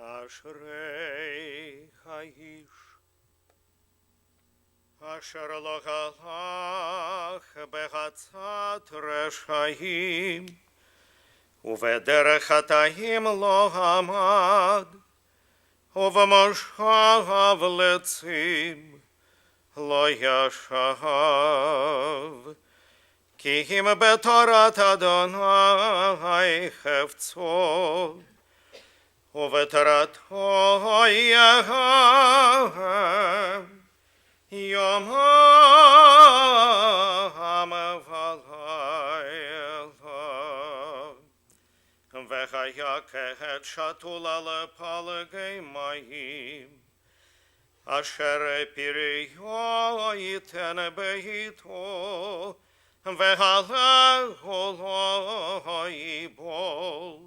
אשרי האיש אשר לא הלך בחצת רשעים ובדרך חטאים לא עמד ובמושב לצים לא ישב כי אם בתורת אדוני חפצו ובתורתו יחב יומם ולילה וחיה כעת שתולה לפלגי מים אשר פריו ייתן ביתו והלהו לא ייבול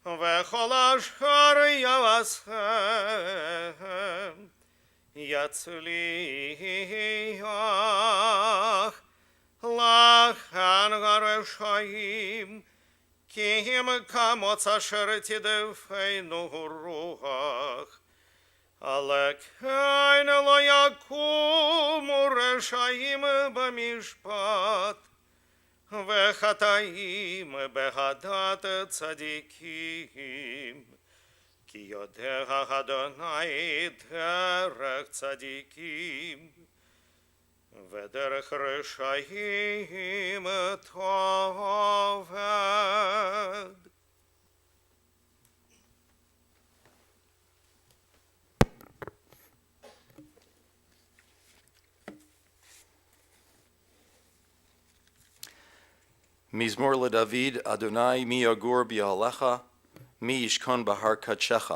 וכל אשר יעשה יצליח לכן הרשעים כי הם כמוץ אשר תדפנו רוח על כן לא יקומו רשעים במשפט וחטאים בהדת צדיקים כי יודע אדוני דרך צדיקים ודרך רשעים תאבד. מזמור לדוד, אדוני מי יגור באוהלך, מי ישכון בהר קדשך.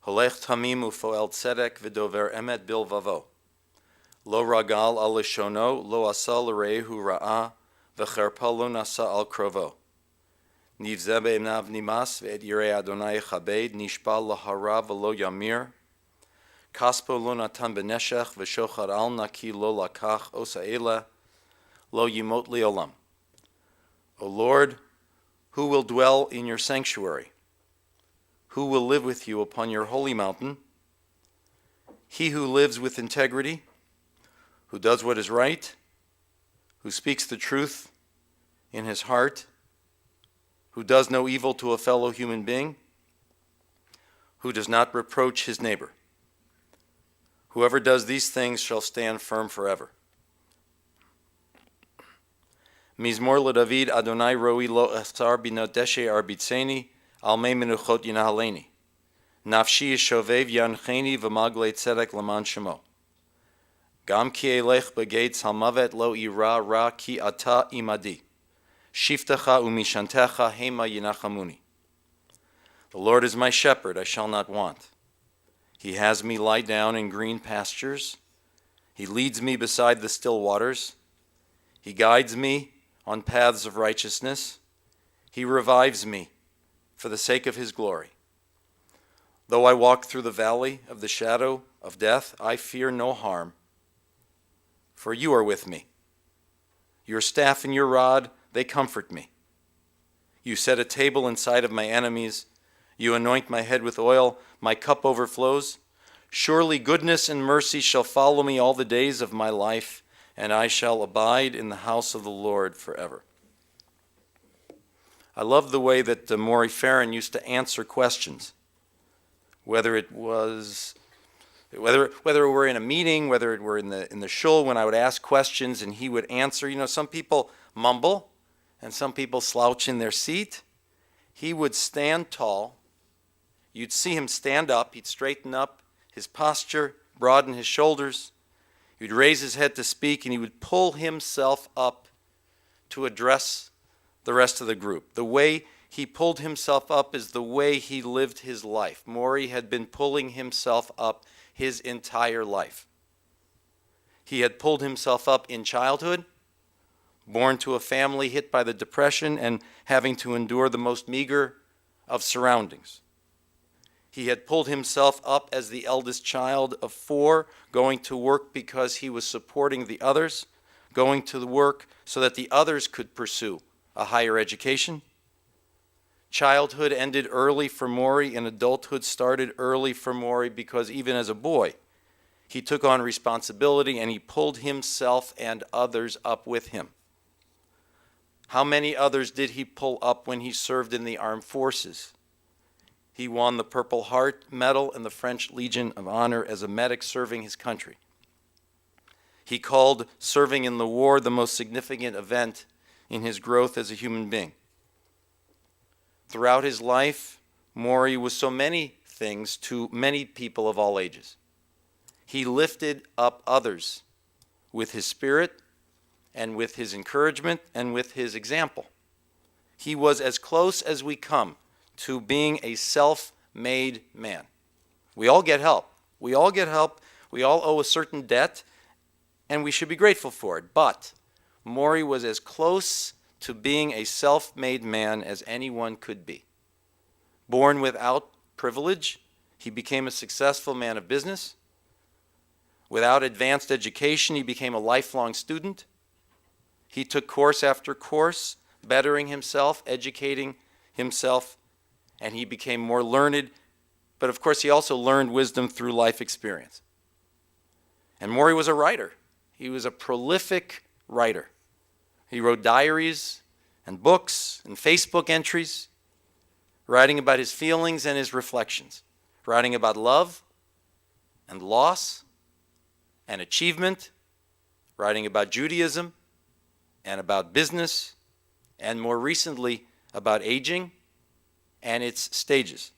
הולך תמים ופועל צדק ודובר אמת בלבבו. לא רגל על לשונו, לא עשה לרעהו רעה, וחרפה לא נשא על קרובו. נבזה בעיניו נמאס, ואת ירא אדוני יכבד, נשבע להרע ולא ימיר. כספו לא נתן בנשך, ושוחד אל נקי לא לקח, עושה אלה, לא ימות לעולם. O Lord, who will dwell in your sanctuary? Who will live with you upon your holy mountain? He who lives with integrity, who does what is right, who speaks the truth in his heart, who does no evil to a fellow human being, who does not reproach his neighbor. Whoever does these things shall stand firm forever. Mizmor LeDavid, Adonai roi lo asar binot deshe arbitzeni, al mei menuchot yinahaleni. Nafshi yishovev yancheni v'maglei tzedek laman shemo. Gam ki elech begates hamavet lo ira ra ki ata imadi. Shiftecha umishantecha hema yinachamuni. The Lord is my shepherd, I shall not want. He has me lie down in green pastures. He leads me beside the still waters. He guides me on paths of righteousness. He revives me for the sake of his glory. Though I walk through the valley of the shadow of death, I fear no harm, for you are with me. Your staff and your rod, they comfort me. You set a table in sight of my enemies. You anoint my head with oil. My cup overflows. Surely goodness and mercy shall follow me all the days of my life, and I shall abide in the house of the Lord forever. I love the way that Maury Feren used to answer questions, whether it were in a meeting, whether it were in the shul, when I would ask questions and he would answer. You know, some people mumble and some people slouch in their seat. He would stand tall. You'd see him stand up. He'd straighten up his posture, broaden his shoulders. He'd raise his head to speak, and he would pull himself up to address the rest of the group. The way he pulled himself up is the way he lived his life. Maury had been pulling himself up his entire life. He had pulled himself up in childhood, born to a family hit by the Depression and having to endure the most meager of surroundings. He had pulled himself up as the eldest child of 4, going to work because he was supporting the others, going to the work so that the others could pursue a higher education. Childhood ended early for Maury, and adulthood started early for Maury because even as a boy, he took on responsibility and he pulled himself and others up with him. How many others did he pull up when he served in the armed forces? He won the Purple Heart Medal and the French Legion of Honor as a medic serving his country. He called serving in the war the most significant event in his growth as a human being. Throughout his life, Maury was so many things to many people of all ages. He lifted up others with his spirit and with his encouragement and with his example. He was as close as we come to being a self-made man. We all get help. We all get help. We all owe a certain debt, and we should be grateful for it. But Maury was as close to being a self-made man as anyone could be. Born without privilege, he became a successful man of business. Without advanced education, he became a lifelong student. He took course after course, bettering himself, educating himself, and he became more learned. But of course, he also learned wisdom through life experience. And Maury was a writer. He was a prolific writer. He wrote diaries and books and Facebook entries, writing about his feelings and his reflections, writing about love and loss and achievement, writing about Judaism and about business, and more recently about aging and its stages.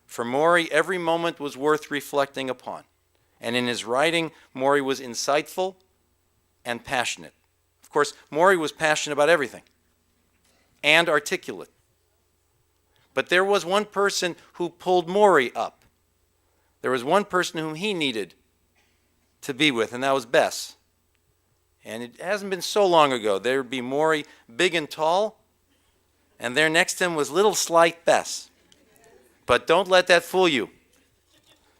For Maury, every moment was worth reflecting upon. And in his writing, Maury was insightful and passionate. Of course, Maury was passionate about everything and articulate. But there was one person who pulled Maury up. There was one person whom he needed to be with, and that was Bess. And it hasn't been so long ago. There would be Maury, big and tall, and there next to him was little slight Bess. But don't let that fool you.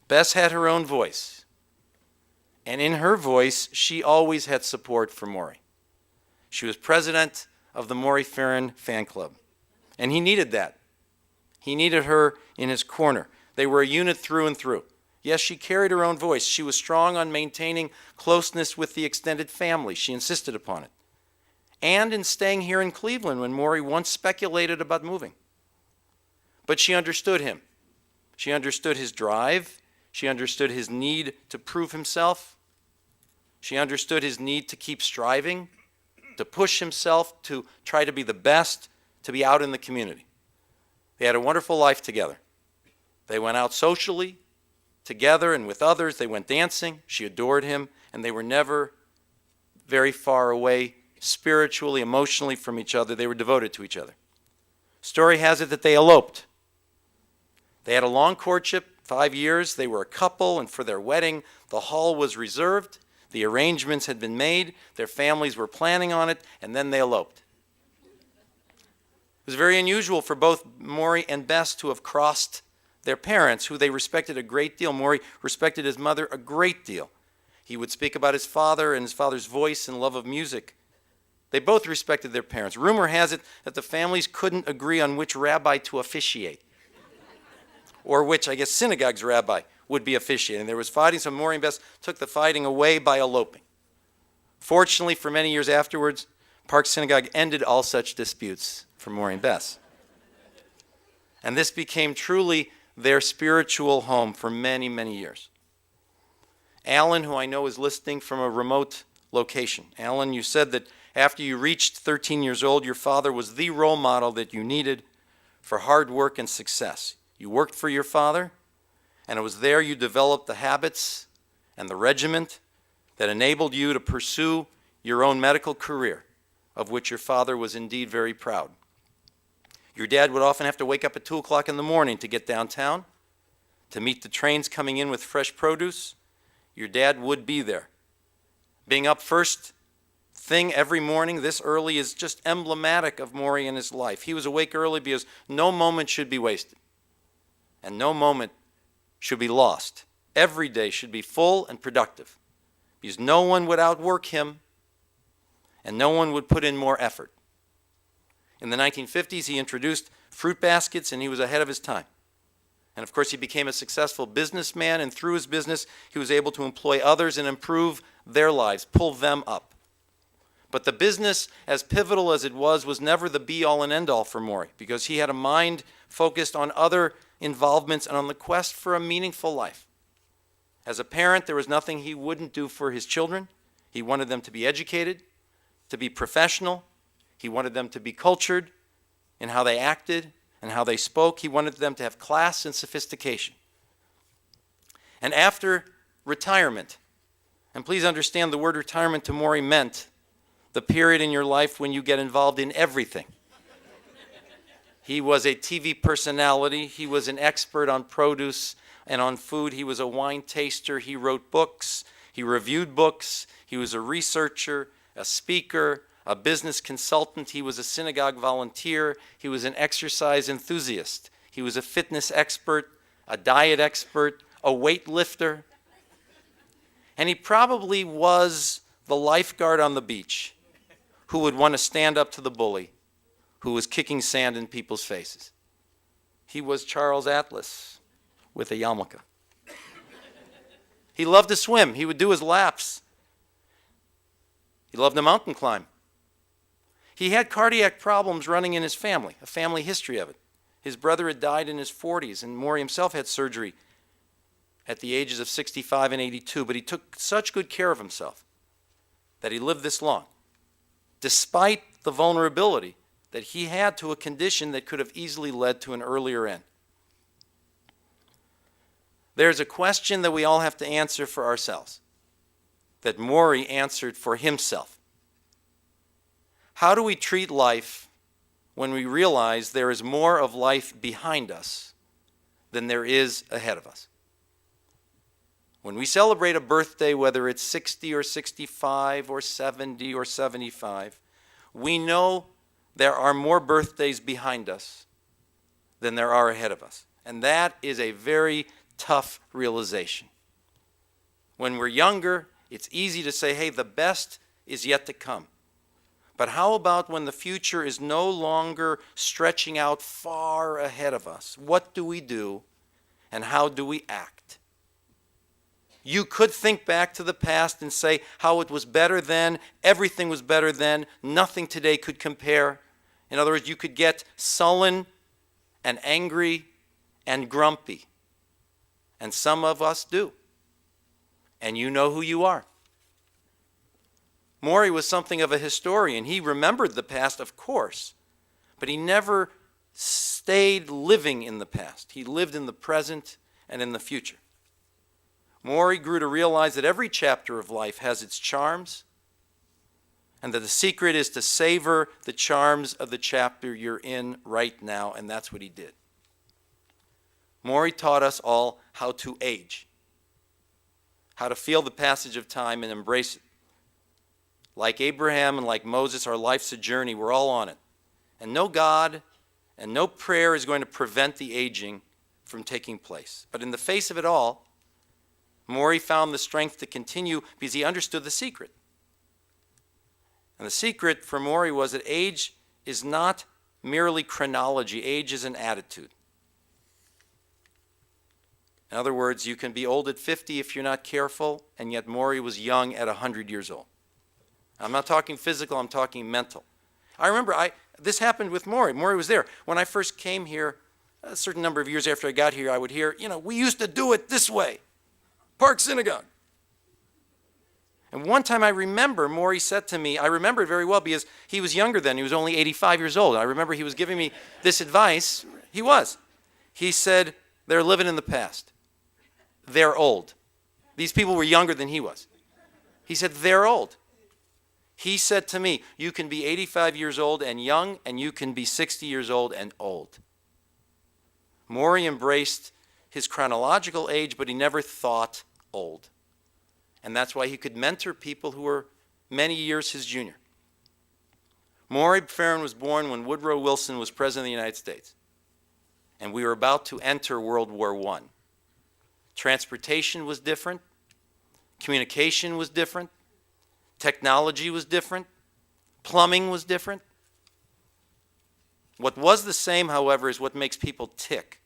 Bess had her own voice. And in her voice, she always had support for Maury. She was president of the Maury Feren fan club. And he needed that. He needed her in his corner. They were a unit through and through. Yes, she carried her own voice. She was strong on maintaining closeness with the extended family. She insisted upon it. And in staying here in Cleveland when Maury once speculated about moving. But she understood him. She understood his drive. She understood his need to prove himself. She understood his need to keep striving, to push himself, to try to be the best, to be out in the community. They had a wonderful life together. They went out socially, together and with others. They went dancing. She adored him, and they were never very far away spiritually, emotionally from each other. They were devoted to each other. Story has it that they eloped. They had a long courtship, 5 years. They were a couple, and for their wedding, the hall was reserved. The arrangements had been made. Their families were planning on it, and then they eloped. It was very unusual for both Maury and Bess to have crossed their parents, who they respected a great deal. Maury respected his mother a great deal. He would speak about his father and his father's voice and love of music. They both respected their parents. Rumor has it that the families couldn't agree on which rabbi to officiate, or which, I guess, synagogue's rabbi would be officiating. There was fighting, so Maury and Bess took the fighting away by eloping. Fortunately, for many years afterwards, Park Synagogue ended all such disputes for Maury and Bess. And this became truly their spiritual home for many, many years. Alan, who I know is listening from a remote location. Alan, you said that after you reached 13 years old, your father was the role model that you needed for hard work and success. You worked for your father, and it was there you developed the habits and the regiment that enabled you to pursue your own medical career, of which your father was indeed very proud. Your dad would often have to wake up at 2 o'clock in the morning to get downtown, to meet the trains coming in with fresh produce. Your dad would be there. Being up first thing every morning this early is just emblematic of Maury and his life. He was awake early because no moment should be wasted, and no moment should be lost. Every day should be full and productive, because no one would outwork him, and no one would put in more effort. In the 1950s, he introduced fruit baskets, and he was ahead of his time. And of course, he became a successful businessman, and through his business, he was able to employ others and improve their lives, pull them up. But the business, as pivotal as it was never the be-all and end-all for Maury, because he had a mind focused on other involvements and on the quest for a meaningful life. As a parent, there was nothing he wouldn't do for his children. He wanted them to be educated, to be professional. He wanted them to be cultured in how they acted and how they spoke. He wanted them to have class and sophistication. And after retirement, and please understand the word retirement to Maury meant the period in your life when you get involved in everything. He was a TV personality. He was an expert on produce and on food. He was a wine taster. He wrote books. He reviewed books. He was a researcher, a speaker, a business consultant. He was a synagogue volunteer. He was an exercise enthusiast. He was a fitness expert, a diet expert, a weightlifter. And he probably was the lifeguard on the beach who would want to stand up to the bully who was kicking sand in people's faces. He was Charles Atlas with a yarmulke. He loved to swim. He would do his laps. He loved to mountain climb. He had cardiac problems running in his family, a family history of it. His brother had died in his 40s, and Maury himself had surgery at the ages of 65 and 82, but he took such good care of himself that he lived this long, despite the vulnerability that he had to a condition that could have easily led to an earlier end. There's a question that we all have to answer for ourselves, that Maury answered for himself. How do we treat life when we realize there is more of life behind us than there is ahead of us? When we celebrate a birthday, whether it's 60 or 65 or 70 or 75, we know there are more birthdays behind us than there are ahead of us. And that is a very tough realization. When we're younger, it's easy to say, hey, the best is yet to come. But how about when the future is no longer stretching out far ahead of us? What do we do and how do we act? You could think back to the past and say how it was better then, everything was better then, nothing today could compare. In other words, you could get sullen and angry and grumpy. And some of us do. And you know who you are. Maury was something of a historian. He remembered the past, of course, but he never stayed living in the past. He lived in the present and in the future. Maury grew to realize that every chapter of life has its charms, and that the secret is to savor the charms of the chapter you're in right now, and that's what he did. Maury taught us all how to age, how to feel the passage of time and embrace it. Like Abraham and like Moses, our life's a journey. We're all on it. And no God and no prayer is going to prevent the aging from taking place. But in the face of it all, Maury found the strength to continue because he understood the secret. And the secret for Maury was that age is not merely chronology. Age is an attitude. In other words, you can be old at 50 if you're not careful, and yet Maury was young at 100 years old. I'm not talking physical, I'm talking mental. I remember this happened with Maury. Maury was there. When I first came here, a certain number of years after I got here, I would hear, we used to do it this way. Park Synagogue. And one time I remember Maury said to me, I remember it very well because he was younger then. He was only 85 years old. I remember he was giving me this advice. He was. He said, they're living in the past. They're old. These people were younger than he was. He said, they're old. He said to me, you can be 85 years old and young, and you can be 60 years old and old. Maury embraced his chronological age, but he never thought old. And that's why he could mentor people who were many years his junior. Maury Feren was born when Woodrow Wilson was president of the United States. And we were about to enter World War I. Transportation was different. Communication was different. Technology was different. Plumbing was different. What was the same, however, is what makes people tick.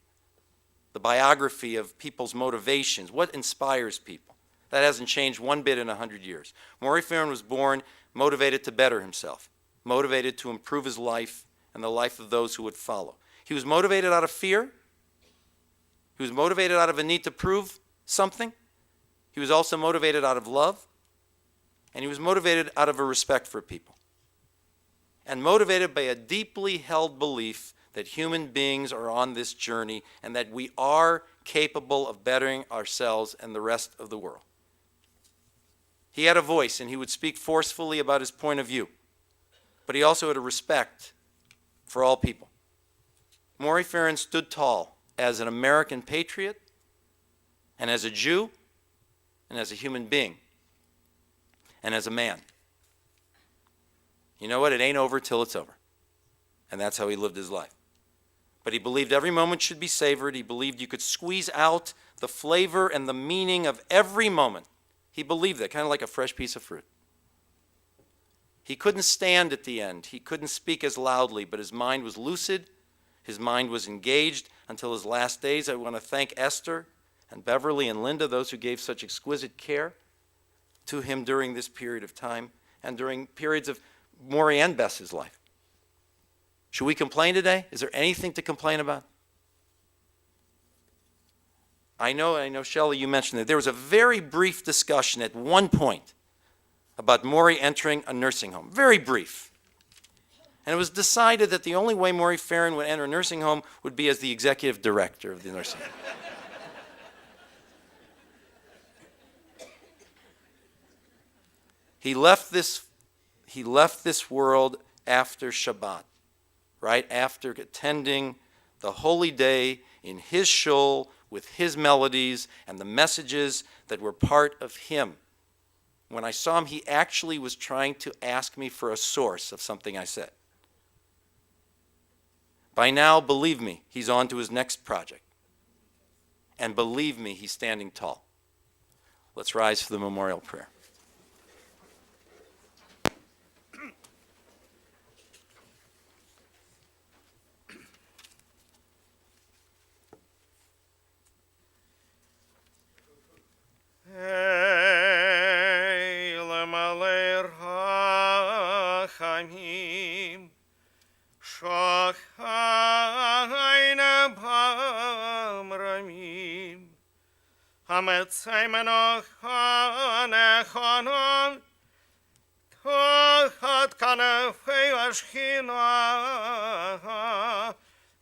The biography of people's motivations, what inspires people. That hasn't changed one bit in 100 years. Maury Feren was born motivated to better himself, motivated to improve his life and the life of those who would follow. He was motivated out of fear. He was motivated out of a need to prove something. He was also motivated out of love. And he was motivated out of a respect for people. And motivated by a deeply held belief that human beings are on this journey and that we are capable of bettering ourselves and the rest of the world. He had a voice and he would speak forcefully about his point of view. But he also had a respect for all people. Maury Feren stood tall as an American patriot and as a Jew and as a human being and as a man. You know what? It ain't over till it's over. And that's how he lived his life. But he believed every moment should be savored. He believed you could squeeze out the flavor and the meaning of every moment. He believed that, kind of like a fresh piece of fruit. He couldn't stand at the end. He couldn't speak as loudly, but his mind was lucid. His mind was engaged until his last days. I want to thank Esther and Beverly and Linda, those who gave such exquisite care to him during this period of time and during periods of Maury and Bess's life. Should we complain today? Is there anything to complain about? I know, Shelley, you mentioned that. There was a very brief discussion at one point about Maury entering a nursing home. Very brief. And it was decided that the only way Maury Feren would enter a nursing home would be as the executive director of the nursing home. He left this world after Shabbat, right after attending the holy day in his shul with his melodies and the messages that were part of him. When I saw him, he actually was trying to ask me for a source of something I said. By now, believe me, he's on to his next project. And believe me, he's standing tall. Let's rise for the memorial prayer.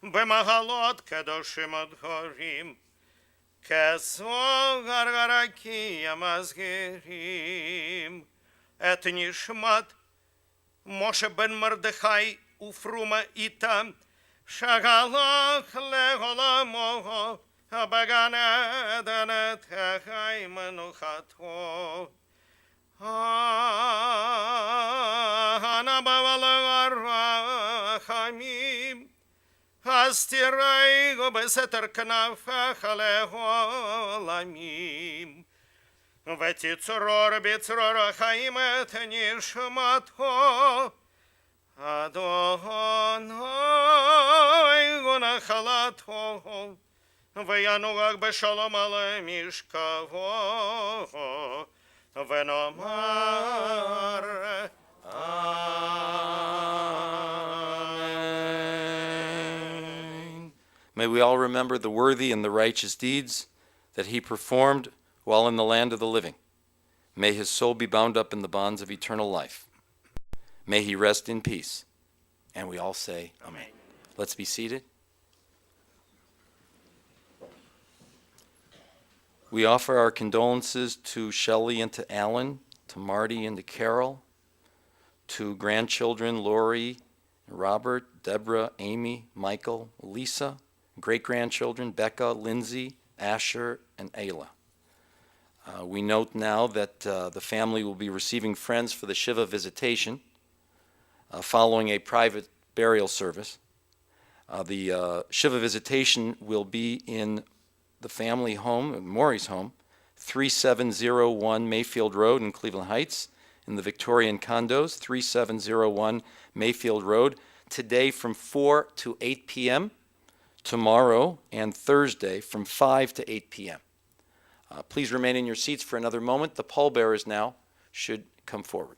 במחלות קדושים הדהורים, כזוהר הרקיע מזהירים, את נשמת משה בן מרדכי ופרומה איתם, שהלך לעולמו, בגן עדן תחי מנוחתו. הנבא לרחמים, אז תראי בסתר כנפיך לעולמים, ותצרור בצרור החיים את נשמתו, אדוני ונחלתו, וינוח בשלום על משכבו, ונאמר Amen. May we all remember the worthy and the righteous deeds that he performed while in the land of the living. May his soul be bound up in the bonds of eternal life. May he rest in peace. And we all say, Amen. Let's be seated. We offer our condolences to Shelley and to Alan, to Marty and to Carol, to grandchildren Lori, Robert, Deborah, Amy, Michael, Lisa, great-grandchildren Becca, Lindsay, Asher, and Ayla. We note now that the family will be receiving friends for the Shiva visitation following a private burial service. The Shiva visitation will be in the family home, Maury's home, 3701 Mayfield Road in Cleveland Heights, in the Victorian condos, 3701 Mayfield Road. today from 4 to 8 p.m., tomorrow and Thursday from 5 to 8 p.m. Please remain in your seats for another moment. The pallbearers now should come forward.